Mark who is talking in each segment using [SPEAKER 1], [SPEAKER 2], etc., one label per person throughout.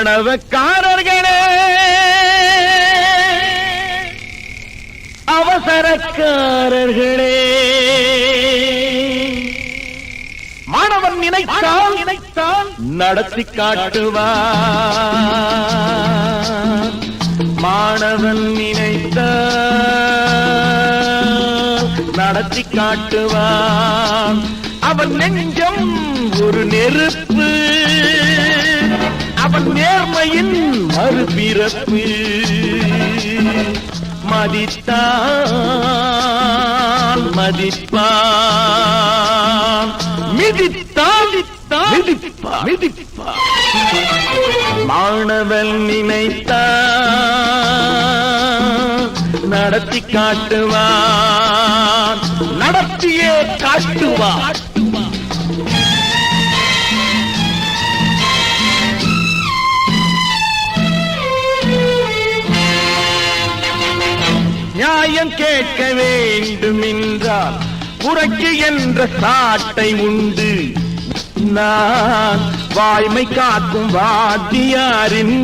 [SPEAKER 1] ஆணவக்காரர்களே, அவசரக்காரர்களே, மாணவன் நினைத்தால் நடத்தி காட்டுவான். மாணவன் நினைத்தால் நடத்தி காட்டுவான். அவன் நெஞ்சம் ஒரு நெருப்பு, அவன் நேர்மையின் மறுபிறப்பு. மதித்தால் மதிப்பான், மிதித்தால் மிதிப்பான். மாணவன் நினைத்தான் நடத்தி காட்டுவான், நடத்தியே காட்டுவான். நியாயம் கேட்க வேண்டும் என்றால் புரட்சி என்ற சாட்டை உண்டு. நான் வாய்மை காக்கும் வாத்தியாரின்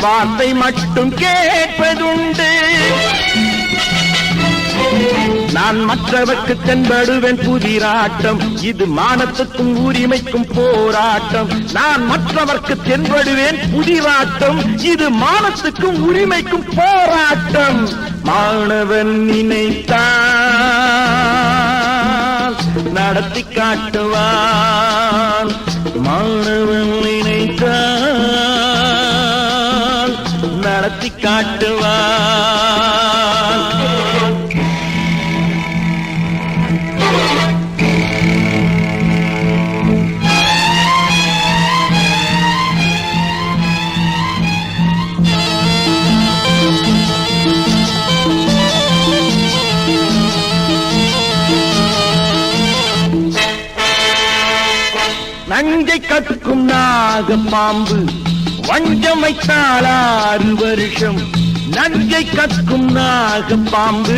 [SPEAKER 1] வார்த்தை மட்டும் கேட்பதுண்டு. நான் மற்றவர்க்கு தென்படுவேன் புதிராட்டம், இது மானத்துக்கும் உரிமைக்கும் போராட்டம். நான் மற்றவர்க்கு தென்படுவேன் புதிராட்டம், இது மானத்துக்கும் உரிமைக்கும் போராட்டம். மாணவன் நினைத்தான் நடத்தி காட்டுவான். மாணவன் நினைத்தான் நடத்தி காட்டுவான். நஞ்சை கற்கும் நாக பாம்பு வஞ்சம் வைத்தால் 6 வருஷம். நஞ்சை கற்கும் நாக பாம்பு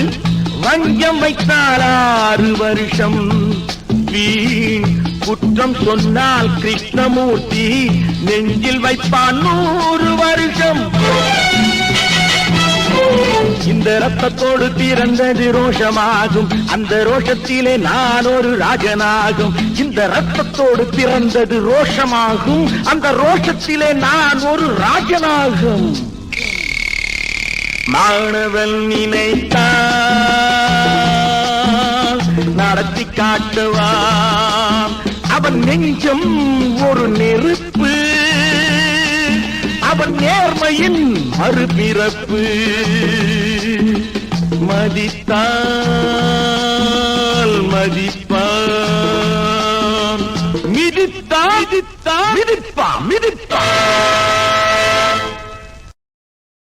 [SPEAKER 1] வஞ்சம் வைத்தால் 6 வருஷம். வீண் குற்றம் சொன்னால் கிருஷ்ணமூர்த்தி நெஞ்சில் வைப்பான் 100 வருஷம். இந்த ரத்தத்தோடு பிறந்தது ரோஷமாகும், அந்த ரோஷத்திலே நான் ஒரு ராஜனாகும். இந்த ரத்தத்தோடு பிறந்தது ரோஷமாகும், அந்த ரோஷத்திலே நான் ஒரு ராஜனாகும். மாணவன் நினைத்தான் நடத்தி காட்டுவான். அவன் நெஞ்சம் ஒரு நெருப்பு, அவன் நேர்மையின் மறுபிறப்பு. மதித்தால் மதிப்பான், மிதித்தால் மிதிப்பான்.